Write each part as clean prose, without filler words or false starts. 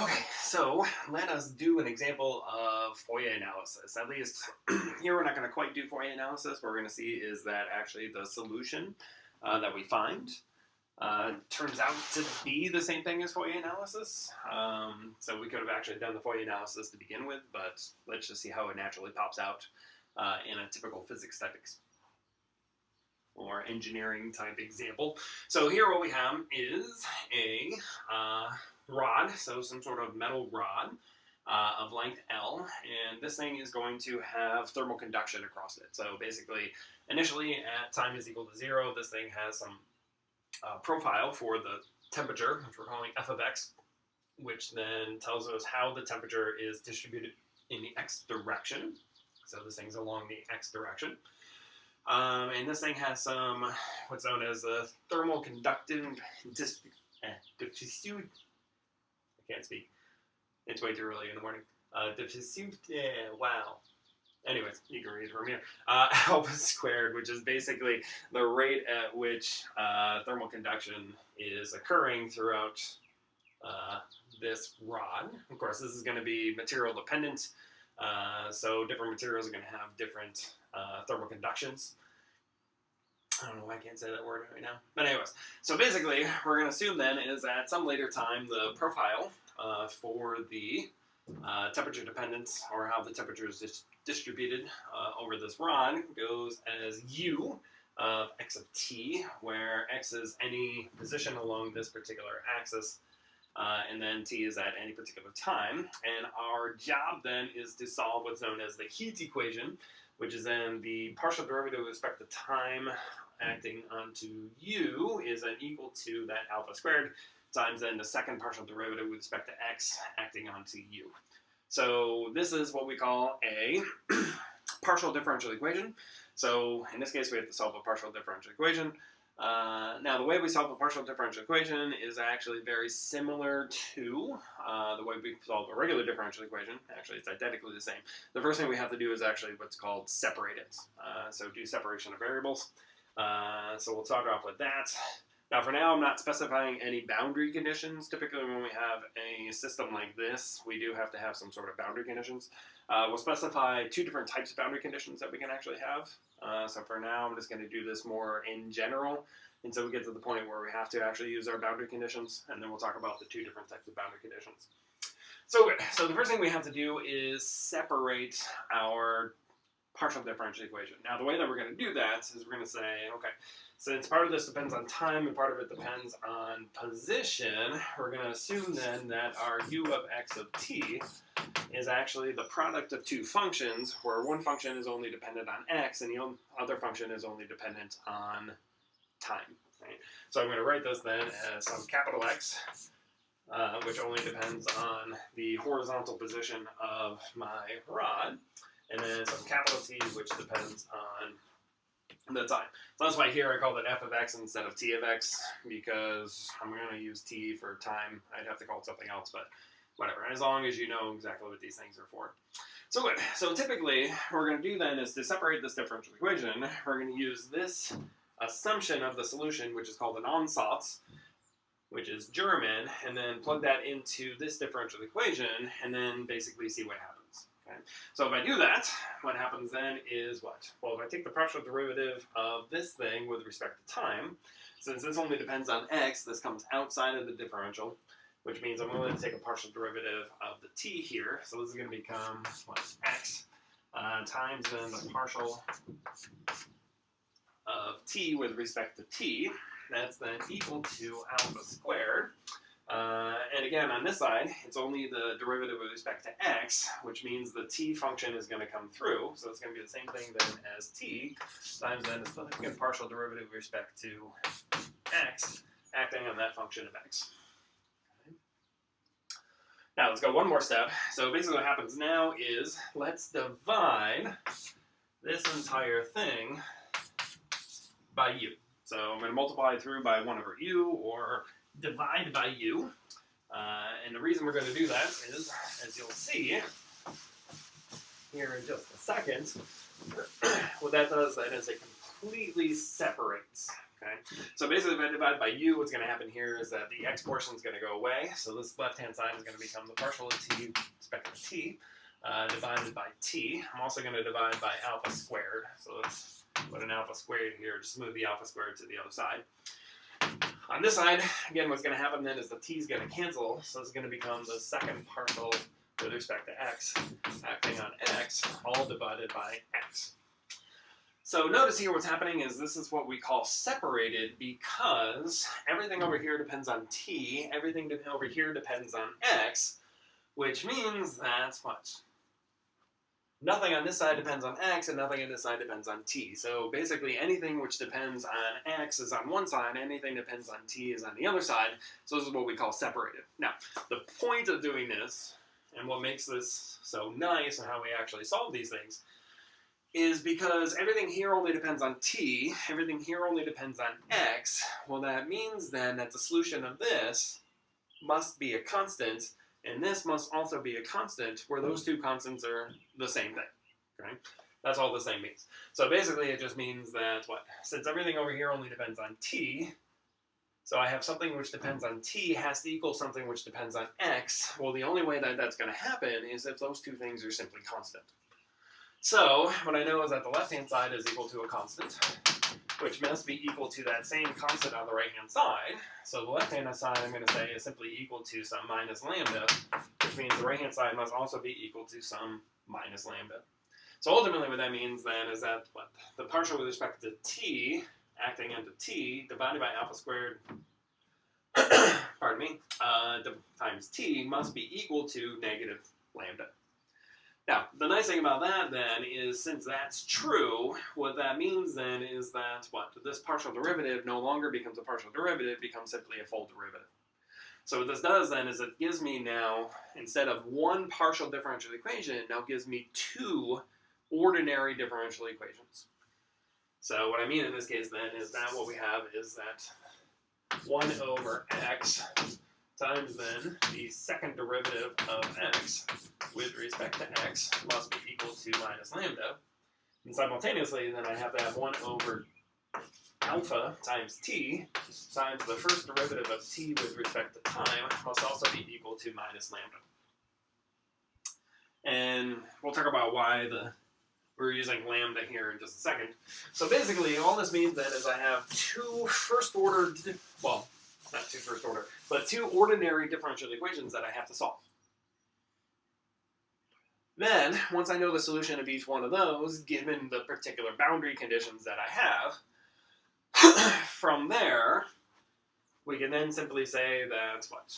Okay, so let us do an example of Fourier analysis. At least here we're not going to quite do Fourier analysis. What we're going to see is that actually the solution that we find turns out to be the same thing as Fourier analysis. So we could have actually done the Fourier analysis to begin with, but let's just see how it naturally pops out in a typical physics type or engineering type example. So here what we have is a rod, so some sort of metal rod of length L, and this thing is going to have thermal conduction across it. So basically, initially at time is equal to 0, this thing has some profile for the temperature, which we're calling f of x, which then tells us how the temperature is distributed in the x direction. So this thing's along the x direction. And this thing has some, what's known as a thermal conductive diffusivity. I can't speak. It's way too early in the morning. Wow. Anyways, you can read it from here. Alpha squared, which is basically the rate at which thermal conduction is occurring throughout this rod. Of course, this is going to be material dependent. So different materials are going to have different thermal conductions. I don't know why I can't say that word right now. But anyways, so basically, we're going to assume then is at some later time the profile for the temperature dependence, or how the temperature is distributed over this rod, goes as u of x of t, where x is any position along this particular axis, and then t is at any particular time. And our job then is to solve what's known as the heat equation, which is then the partial derivative with respect to time acting onto u is then equal to that alpha squared times then the second partial derivative with respect to x acting onto u. So this is what we call a partial differential equation. So in this case, we have to solve a partial differential equation. Now, the way we solve a partial differential equation is actually very similar to the way we solve a regular differential equation. Actually, it's identically the same. The first thing we have to do is actually what's called separate it. So do separation of variables. So we'll start off with that. Now, for now, I'm not specifying any boundary conditions. Typically, when we have a system like this, we do have to have some sort of boundary conditions. We'll specify two different types of boundary conditions that we can actually have. So for now, I'm just going to do this more in general until we get to the point where we have to actually use our boundary conditions, and then we'll talk about the two different types of boundary conditions. So the first thing we have to do is separate our partial differential equation. Now, the way that we're going to do that is we're going to say, okay, since part of this depends on time and part of it depends on position, we're going to assume then that our u of x of t is actually the product of two functions, where one function is only dependent on x and the other function is only dependent on time. Right? So I'm going to write this then as some capital X, which only depends on the horizontal position of my rod, and then some capital T, which depends on the time. So that's why here I called it f of x instead of t of x, because I'm going to use t for time. I'd have to call it something else, but whatever, as long as you know exactly what these things are for. So good. So typically, what we're going to do then is to separate this differential equation, we're going to use this assumption of the solution, which is called an Ansatz, which is German, and then plug that into this differential equation, and then basically see what happens. Okay? So if I do that, what happens then is what? Well, if I take the partial derivative of this thing with respect to time, since this only depends on x, this comes outside of the differential, which means I'm going to take a partial derivative of the t here. So this is going to become, what, x times then the partial of t with respect to t. That's then equal to alpha squared. And again, on this side, it's only the derivative with respect to x, which means the t function is going to come through. So it's going to be the same thing then as t times then the significant partial derivative with respect to x acting on that function of x. Now, let's go one more step. So basically what happens now is let's divide this entire thing by u. So I'm going to multiply through by 1 over u, or divide by u. And the reason we're going to do that is, as you'll see here in just a second, what that does then is it completely separates. Okay, so basically if I divide by u, what's going to happen here is that the x portion is going to go away. So this left-hand side is going to become the partial of t with respect to t divided by t. I'm also going to divide by alpha squared. So let's put an alpha squared here, just move the alpha squared to the other side. On this side, again, what's going to happen then is the t is going to cancel. So it's going to become the second partial with respect to x, acting on x, all divided by x. So notice here what's happening is this is what we call separated because everything over here depends on t, everything over here depends on x, which means that what? Nothing on this side depends on x and nothing on this side depends on t. So basically anything which depends on x is on one side, anything that depends on t is on the other side. So this is what we call separated. Now, the point of doing this and what makes this so nice and how we actually solve these things is because everything here only depends on t, everything here only depends on x. Well, that means then that the solution of this must be a constant, and this must also be a constant, where those two constants are the same thing. Okay? That's all the same means. So basically it just means that what? Since everything over here only depends on t, so I have something which depends on t has to equal something which depends on x. Well, the only way that that's going to happen is if those two things are simply constant. So what I know is that the left-hand side is equal to a constant, which must be equal to that same constant on the right-hand side. So the left-hand side, I'm going to say, is simply equal to some minus lambda, which means the right-hand side must also be equal to some minus lambda. So ultimately what that means then is that what? The partial with respect to t, acting onto t, divided by alpha squared, pardon me, times t must be equal to negative lambda. Now, the nice thing about that then is since that's true, what that means then is that what? This partial derivative no longer becomes a partial derivative, it becomes simply a full derivative. So what this does then is it gives me now, instead of one partial differential equation, it now gives me two ordinary differential equations. So what I mean in this case then is that what we have is that 1 over x times then the second derivative of x with respect to x must be equal to minus lambda. And simultaneously, then I have to have 1 over alpha times t times the first derivative of t with respect to time must also be equal to minus lambda. And we'll talk about why we're using lambda here in just a second. So basically, all this means then is I have two first-order, well, not two first order, but two ordinary differential equations that I have to solve. Then, once I know the solution of each one of those, given the particular boundary conditions that I have, from there, we can then simply say that what?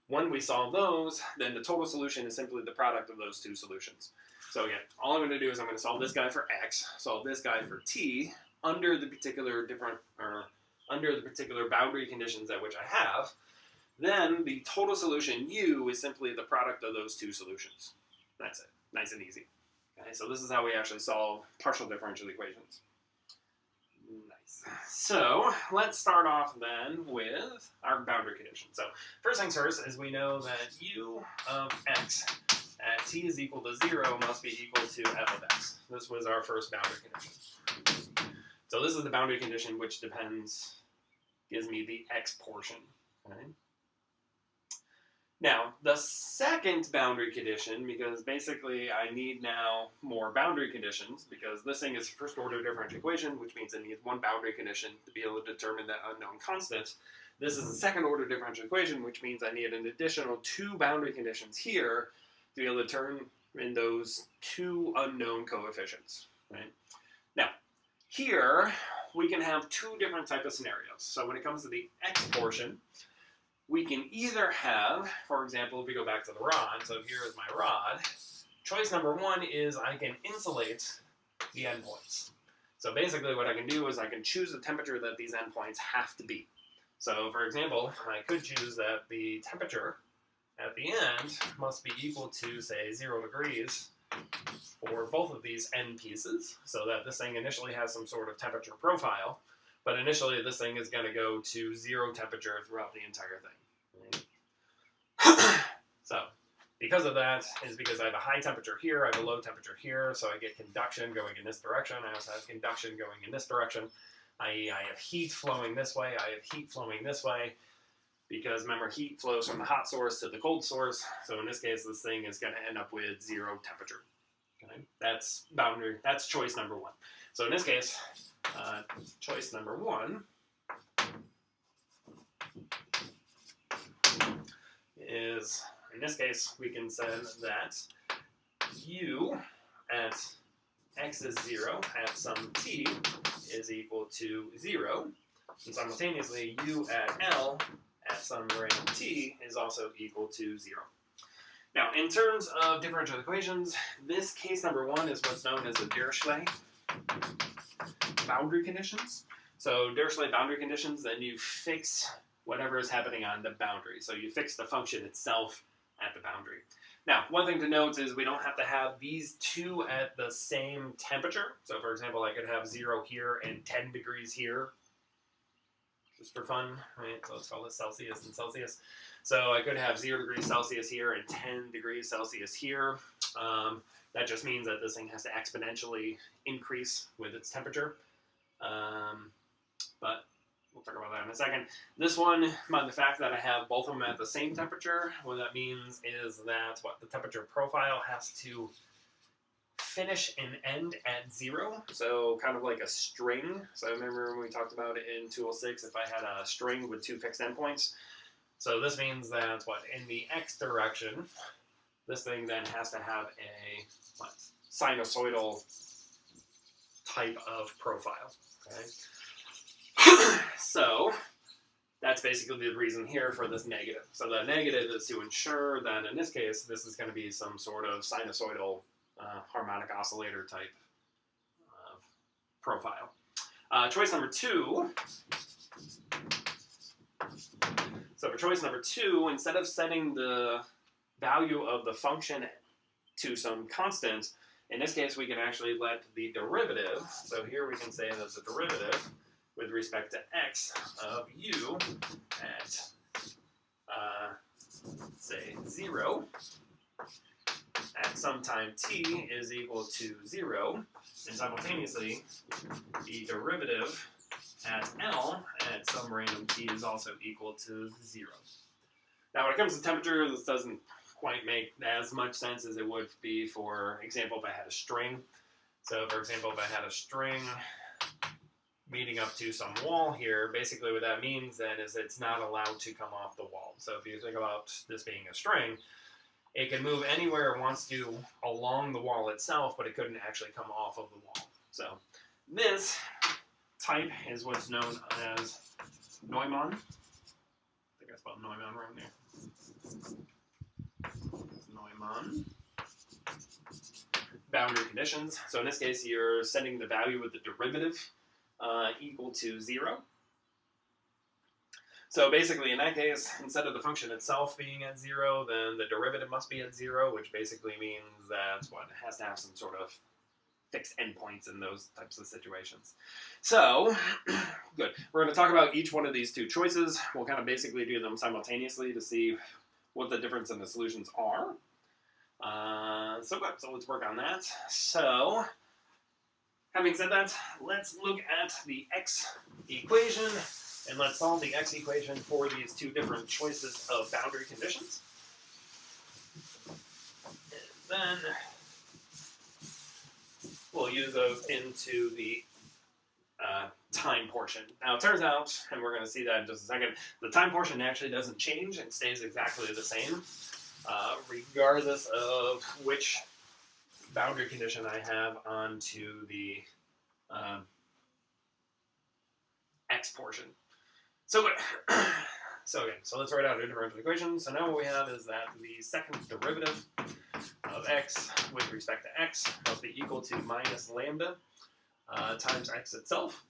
When we solve those, then the total solution is simply the product of those two solutions. So again, all I'm going to do is I'm going to solve this guy for x, solve this guy for t, under the particular boundary conditions at which I have. Then the total solution u is simply the product of those two solutions. That's it. Nice and easy. Okay, so this is how we actually solve partial differential equations. Nice. So let's start off then with our boundary condition. So first things first is we know that u of x at t is equal to 0 must be equal to f of x. This was our first boundary condition. So this is the boundary condition which gives me the x portion. Okay? Now, the second boundary condition, because basically I need now more boundary conditions, because this thing is a first order differential equation, which means it needs one boundary condition to be able to determine that unknown constant. This is a second order differential equation, which means I need an additional two boundary conditions here to be able to determine those two unknown coefficients. Right? Now, here we can have two different types of scenarios. So when it comes to the x portion, we can either have, for example, if we go back to the rod, so here is my rod, choice number one is I can insulate the endpoints. So basically what I can do is I can choose the temperature that these endpoints have to be. So for example, I could choose that the temperature at the end must be equal to, say, 0 degrees for both of these end pieces, so that this thing initially has some sort of temperature profile, but initially this thing is going to go to 0 temperature throughout the entire thing. So because of that is because I have a high temperature here, I have a low temperature here, so I get conduction going in this direction. I also have conduction going in this direction. I have heat flowing this way, I have heat flowing this way, because remember, heat flows from the hot source to the cold source, so in this case, this thing is going to end up with 0 temperature. Okay? That's choice number 1. So in this case, choice number 1 is, in this case, we can say that u at x is 0 at some t is equal to 0, and simultaneously u at L at some random t is also equal to 0. Now, in terms of differential equations, this case number 1 is what's known as the Dirichlet boundary conditions. So Dirichlet boundary conditions, then you fix whatever is happening on the boundary. So you fix the function itself at the boundary. Now, one thing to note is we don't have to have these two at the same temperature. So for example, I could have 0 here and 10 degrees here, just for fun, right? So let's call this Celsius and Celsius. So I could have 0 degrees Celsius here and 10 degrees Celsius here. That just means that this thing has to exponentially increase with its temperature. But we'll talk about that in a second. This one, by the fact that I have both of them at the same temperature, what that means is that the temperature profile has to finish and end at 0, so kind of like a string. So I remember when we talked about it in 206, if I had a string with 2 fixed endpoints. So this means that in the x direction, this thing then has to have a sinusoidal type of profile. Okay. So that's basically the reason here for this negative. So the negative is to ensure that in this case, this is going to be some sort of sinusoidal harmonic oscillator type of profile. Choice number 2. So for choice number 2, instead of setting the value of the function to some constant, in this case we can actually let the derivative, so here we can say that the derivative with respect to x of u at, say, 0 at some time t is equal to 0, and simultaneously the derivative at L at some random t is also equal to 0. Now when it comes to temperature, this doesn't quite make as much sense as it would be, for example, if I had a string. So for example, if I had a string meeting up to some wall here, basically what that means then is it's not allowed to come off the wall. So if you think about this being a string, it can move anywhere it wants to along the wall itself, but it couldn't actually come off of the wall. So this type is what's known as Neumann. I think I spelled Neumann wrong there. Neumann boundary conditions. So in this case, you're setting the value of the derivative equal to 0. So basically, in that case, instead of the function itself being at 0, then the derivative must be at 0, which basically means that it has to have some sort of fixed endpoints in those types of situations. So, good. We're going to talk about each one of these two choices. We'll kind of basically do them simultaneously to see what the difference in the solutions are. So good. So let's work on that. So, having said that, let's look at the x equation, and let's solve the x equation for these two different choices of boundary conditions. And then we'll use those into the time portion. Now it turns out, and we're going to see that in just a second, the time portion actually doesn't change. It stays exactly the same, regardless of which boundary condition I have onto the x portion. So good. So let's write out a differential equation. So now what we have is that the second derivative of x with respect to x must be equal to minus lambda times x itself.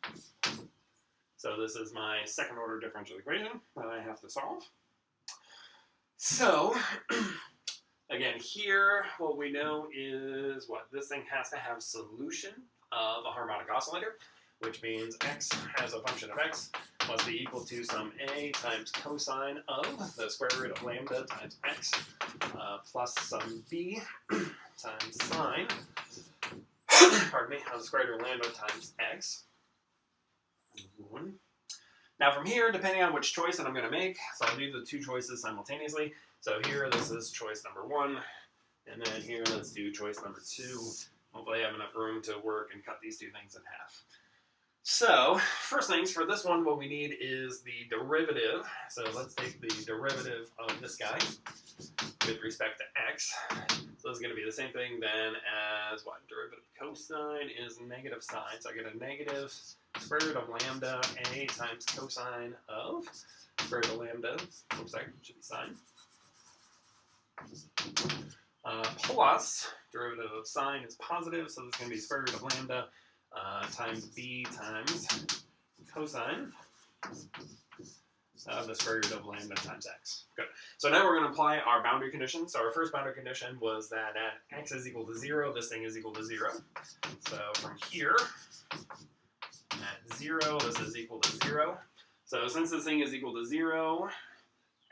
So this is my second order differential equation that I have to solve. So again, here what we know is this thing has to have solution of a harmonic oscillator. which means x as a function of x must be equal to some a times cosine of the square root of lambda times x plus some b times sine, pardon me, of the square root of lambda times x. Now from here, depending on which choice that I'm going to make, so I'll do the two choices simultaneously. So here, this is choice number 1, and then here, let's do choice number 2. Hopefully I have enough room to work and cut these two things in half. So, first things, for this one, what we need is the derivative. So let's take the derivative of this guy with respect to x. So this is going to be the same thing then as what? Derivative of cosine is negative sine. So I get a negative square root of lambda a times cosine of square root of lambda. Oops, sorry, it should be sine. Plus, derivative of sine is positive, so this is going to be square root of lambda times b times cosine of the square root of lambda times x. Good. So now we're going to apply our boundary conditions. So our first boundary condition was that at x is equal to 0, this thing is equal to 0. So from here, at 0, this is equal to 0. So since this thing is equal to 0,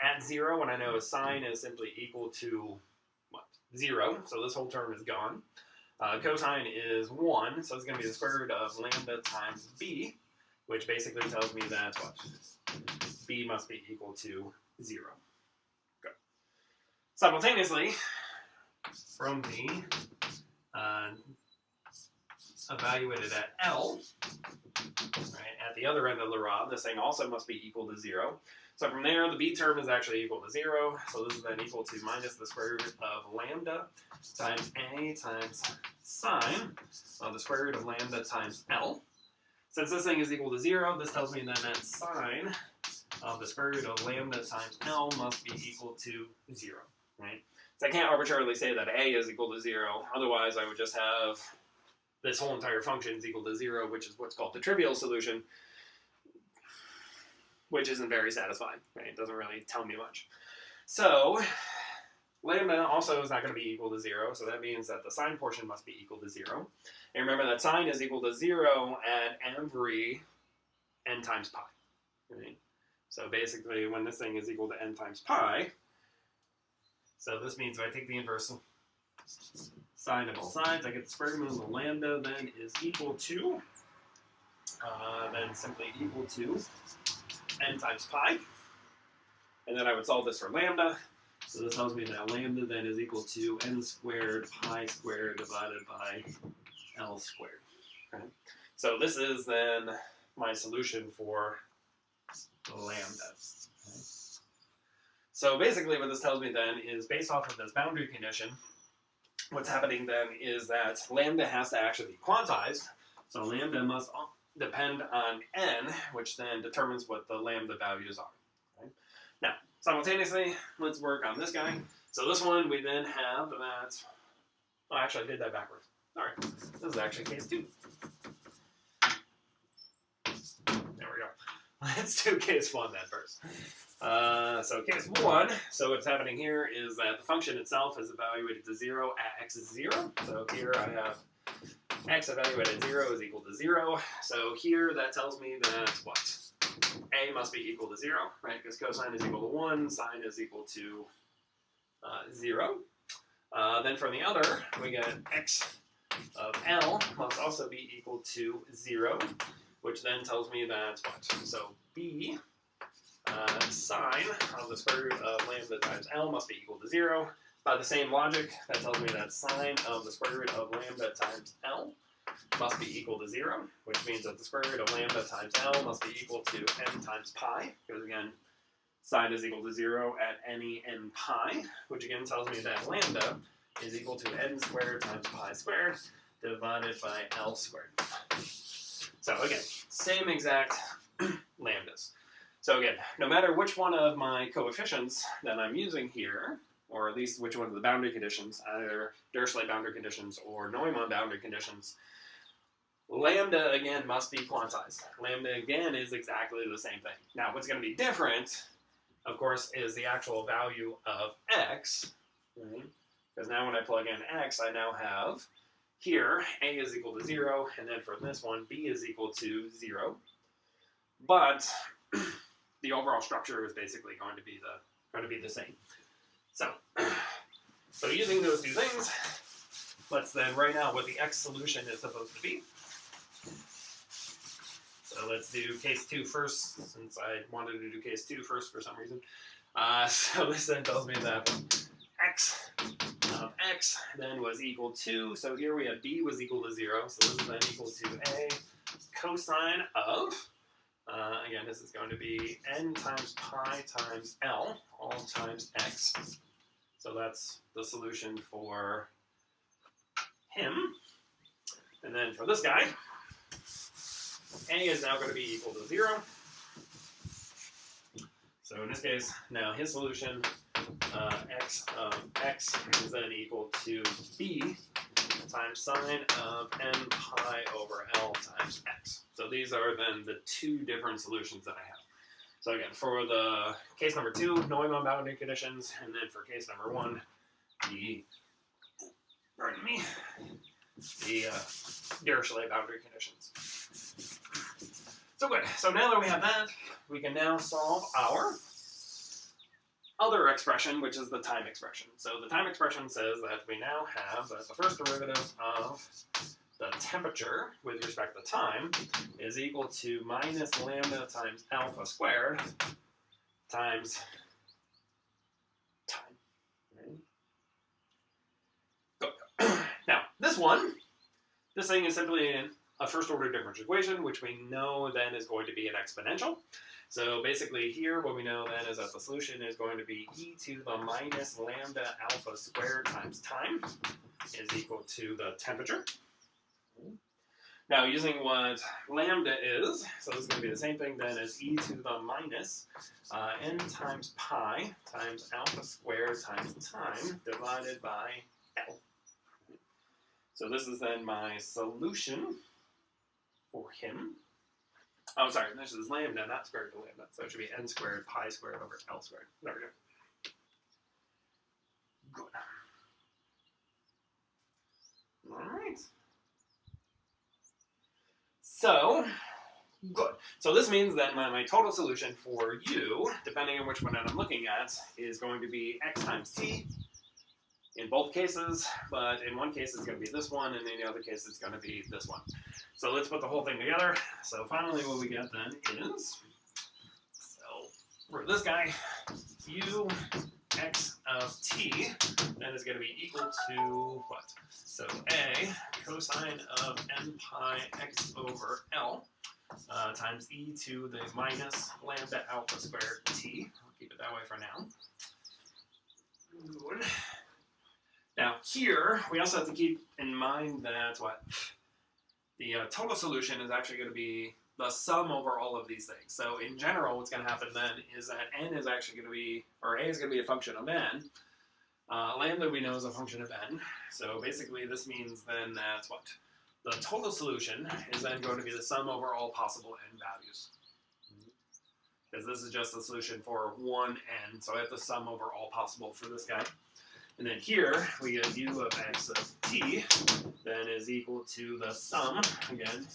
at 0, what I know is sine is simply equal to, what, 0. So this whole term is gone. Cosine is 1, so it's going to be the square root of lambda times b, which basically tells me that what? B must be equal to 0. Good. Simultaneously, from the evaluated at L, right, at the other end of the rod, this thing also must be equal to 0. So from there, the b term is actually equal to 0. So this is then equal to minus the square root of lambda times a times sine of the square root of lambda times L. Since this thing is equal to 0, this tells me then that sine of the square root of lambda times L must be equal to 0, right? So I can't arbitrarily say that a is equal to 0. Otherwise, I would just have this whole entire function is equal to 0, which is what's called the trivial solution, which isn't very satisfying, right? It doesn't really tell me much. So lambda also is not going to be equal to 0, so that means that the sine portion must be equal to 0. And remember that sine is equal to 0 at every n times pi, right? So basically, when this thing is equal to n times pi, so this means if I take the inverse sine of both sides, I get the square root of lambda then is equal to, then simply equal to n times pi. And then I would solve this for lambda. So this tells me that lambda then is equal to n squared pi squared divided by L squared. Okay. So this is then my solution for lambda. Okay. So basically what this tells me then is based off of this boundary condition, what's happening then is that lambda has to actually be quantized. So lambda must depend on n, which then determines what the lambda values are. Okay. Now, simultaneously, let's work on this guy. So this one, we then have that, oh, actually I did that backwards. All right, this is actually case 2. There we go. Let's do case 1 then first. So case 1, so what's happening here is that the function itself is evaluated to 0 at x is 0. So here I have x evaluated at 0 is equal to 0. So here that tells me that what? A must be equal to 0, right? Because cosine is equal to 1, sine is equal to 0. Then from the other, we get x of L must also be equal to 0, which then tells me that what? So b sine of the square root of lambda times L must be equal to 0. By the same logic, that tells me that sine of the square root of lambda times L must be equal to 0, which means that the square root of lambda times L must be equal to n times pi, because again, sine is equal to 0 at any n pi, which again tells me that lambda is equal to n squared times pi squared divided by L squared. So again, same exact lambdas. So again, no matter which one of my coefficients that I'm using here, or at least which one of the boundary conditions, either Dirichlet boundary conditions or Neumann boundary conditions, lambda again must be quantized. Lambda again is exactly the same thing. Now what's going to be different, of course, is the actual value of x, right? Because now when I plug in x, I now have here, a is equal to 0, and then for this one, b is equal to 0. But the overall structure is basically going to be the same. So using those two things, let's then write out what the x solution is supposed to be. So let's do case 2 first, since I wanted to do case 2 first for some reason. So this then tells me that x of x then was equal to, so here we have b was equal to 0, so this is then equal to a cosine of, again, this is going to be n times pi times L, all times x. So that's the solution for him. And then for this guy, a is now going to be equal to 0. So in this case, now his solution, x of x is then equal to b times sine of n pi over L times x. So these are then the two different solutions that I have. So again, for the case number 2, Neumann boundary conditions, and then for case number 1, the Dirichlet boundary conditions. So good. So now that we have that, we can now solve our other expression, which is the time expression. So the time expression says that we now have that the first derivative of the temperature with respect to time is equal to minus lambda times alpha squared times time. Right? Now, this thing is simply a first order differential equation, which we know then is going to be an exponential. So basically here, what we know then is that the solution is going to be e to the minus lambda alpha squared times time is equal to the temperature. Now, using what lambda is, so this is going to be the same thing then as e to the minus n times pi times alpha squared times time divided by L. So this is then my solution for him. Oh, sorry, this is lambda, not square root of lambda. So it should be n squared pi squared over L squared. There we go. Good. All right. So, good. So this means that my total solution for u, depending on which one I'm looking at, is going to be x times t in both cases, but in one case it's going to be this one, and in the other case it's going to be this one. So let's put the whole thing together. So finally what we get then is, so for this guy, u x of t then is going to be equal to what? So a cosine of n pi x over L times e to the minus lambda alpha squared t. I'll keep it that way for now. Good. Now here, we also have to keep in mind that what? The total solution is actually going to be the sum over all of these things. So in general, what's going to happen then is that n is actually going to be, or a is going to be a function of n. Lambda we know is a function of n. So basically this means then that what? The total solution is then going to be the sum over all possible n values. Because this is just the solution for one n, so I have to sum over all possible for this guy. And then here, we get u of x of t, then is equal to the sum, again,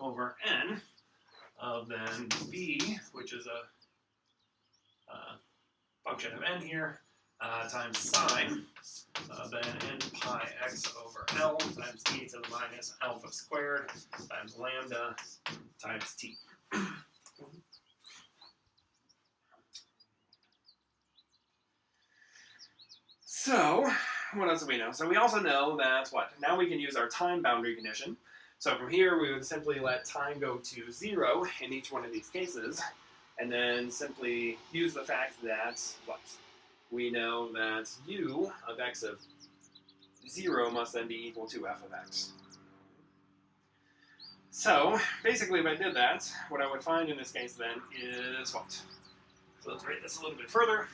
over n, of then b, which is a function of n here, times sine, then n pi x over L times e to the minus alpha squared times lambda times t. So, what else do we know? So we also know that, what? Now we can use our time boundary condition. So from here, we would simply let time go to 0 in each one of these cases, and then simply use the fact that, what? We know that u of x of 0 must then be equal to f of x. So, basically if I did that, what I would find in this case then is what? So let's write this a little bit further.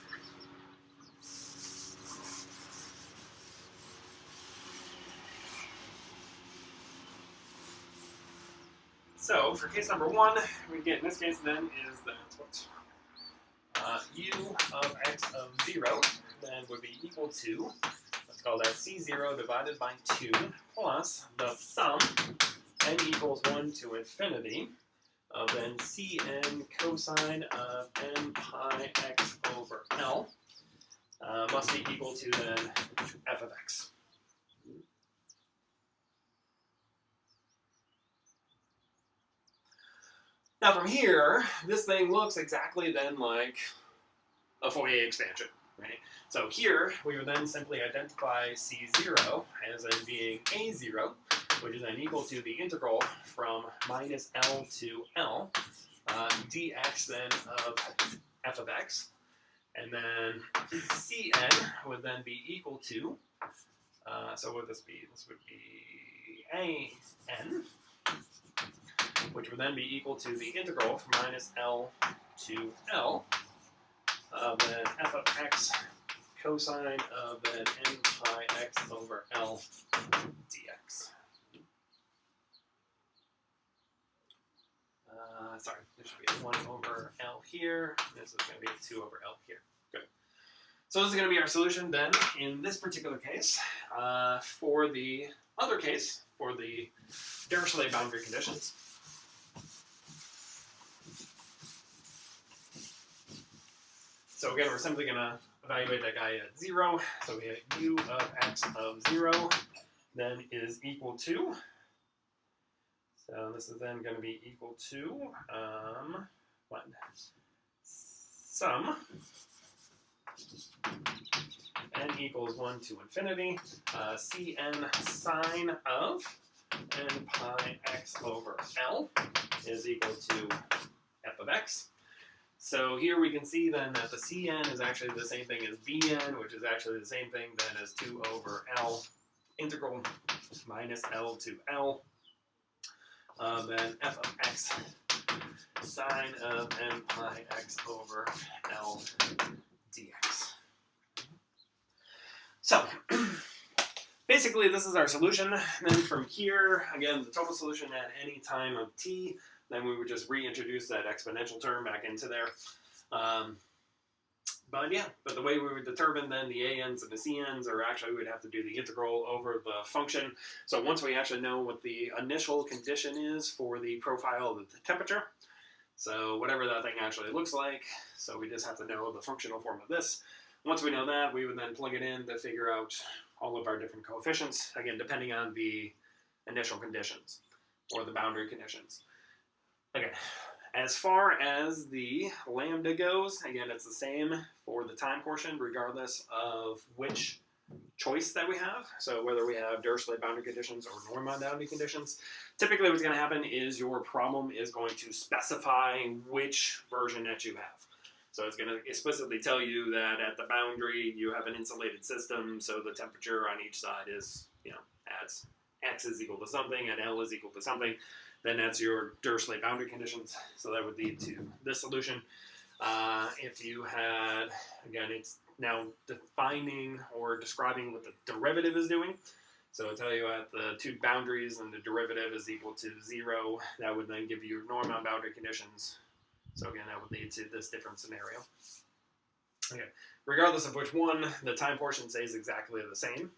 So for case number 1, we get in this case then is that what? U of x of 0 then would be equal to, let's call that C0 divided by 2 plus the sum n equals 1 to infinity of then Cn cosine of n pi x over L must be equal to then f of x. Now from here, this thing looks exactly then like a Fourier expansion, right? So here, we would then simply identify C0 as then being A0, which is then equal to the integral from minus L to L, dx then of f of x. And then Cn would then be equal to, so what would this be? This would be An, which would then be equal to the integral from minus L to L, then f of x cosine of then n pi x over L dx. Sorry, there should be a 1 over L here. This is going to be a 2 over L here. Good. So this is going to be our solution then in this particular case. For the other case, for the Differential boundary conditions, so again, we're simply going to evaluate that guy at 0. So we have u of x of 0 then is equal to, so this is then going to be equal to, what? Sum n equals 1 to infinity, Cn sine of n pi x over L is equal to f of x. So here we can see then that the Cn is actually the same thing as Bn, which is actually the same thing then as 2 over L integral minus L to L, then f of x sine of n pi x over L dx. So basically this is our solution. Then from here, again, the total solution at any time of t, then we would just reintroduce that exponential term back into there. But the way we would determine then the ANs and the CNs are actually we would have to do the integral over the function. So once we actually know what the initial condition is for the profile of the temperature, so whatever that thing actually looks like, so we just have to know the functional form of this. Once we know that, we would then plug it in to figure out all of our different coefficients, again, depending on the initial conditions or the boundary conditions. Okay, as far as the lambda goes, again, it's the same for the time portion, regardless of which choice that we have. So whether we have Dirichlet boundary conditions or Neumann boundary conditions, typically what's going to happen is your problem is going to specify which version that you have. So it's going to explicitly tell you that at the boundary you have an insulated system, so the temperature on each side is, as x is equal to something and L is equal to something, then that's your Dirichlet boundary conditions. So that would lead to this solution. If you had, again, it's now defining or describing what the derivative is doing. So it'll tell you at the two boundaries and the derivative is equal to 0. That would then give you your Neumann boundary conditions. So again, that would lead to this different scenario. Okay. Regardless of which one, the time portion stays exactly the same.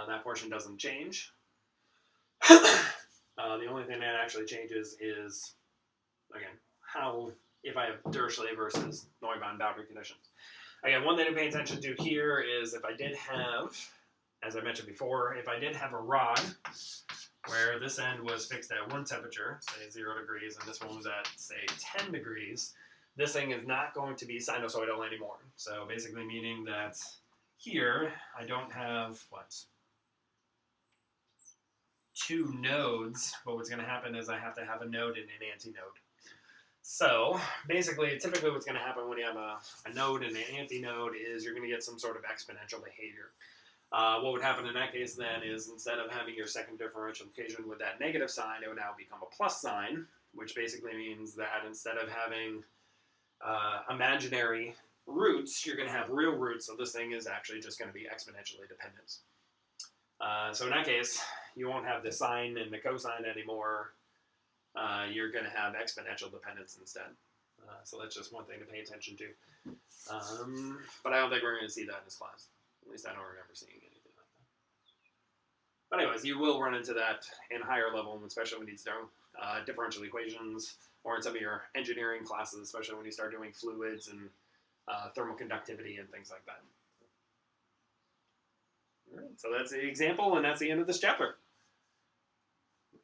That portion doesn't change. The only thing that actually changes is, again, if I have Dirichlet versus Neumann boundary conditions. Again, one thing to pay attention to here is if I did have, as I mentioned before, if I did have a rod where this end was fixed at one temperature, say 0 degrees, and this one was at, say, 10 degrees, this thing is not going to be sinusoidal anymore. So basically meaning that here I don't have, two nodes, but what's going to happen is I have to have a node and an antinode. So basically, typically what's going to happen when you have a node and an antinode is you're going to get some sort of exponential behavior. What would happen in that case then is instead of having your second differential equation with that negative sign, it would now become a plus sign, which basically means that instead of having imaginary roots, you're going to have real roots, so this thing is actually just going to be exponentially dependent. So in that case, you won't have the sine and the cosine anymore. You're going to have exponential dependence instead. So that's just one thing to pay attention to. But I don't think we're going to see that in this class. At least I don't remember seeing anything like that. But anyways, you will run into that in higher level, especially when you start differential equations, or in some of your engineering classes, especially when you start doing fluids and thermal conductivity and things like that. All right, so that's the example, and that's the end of this chapter.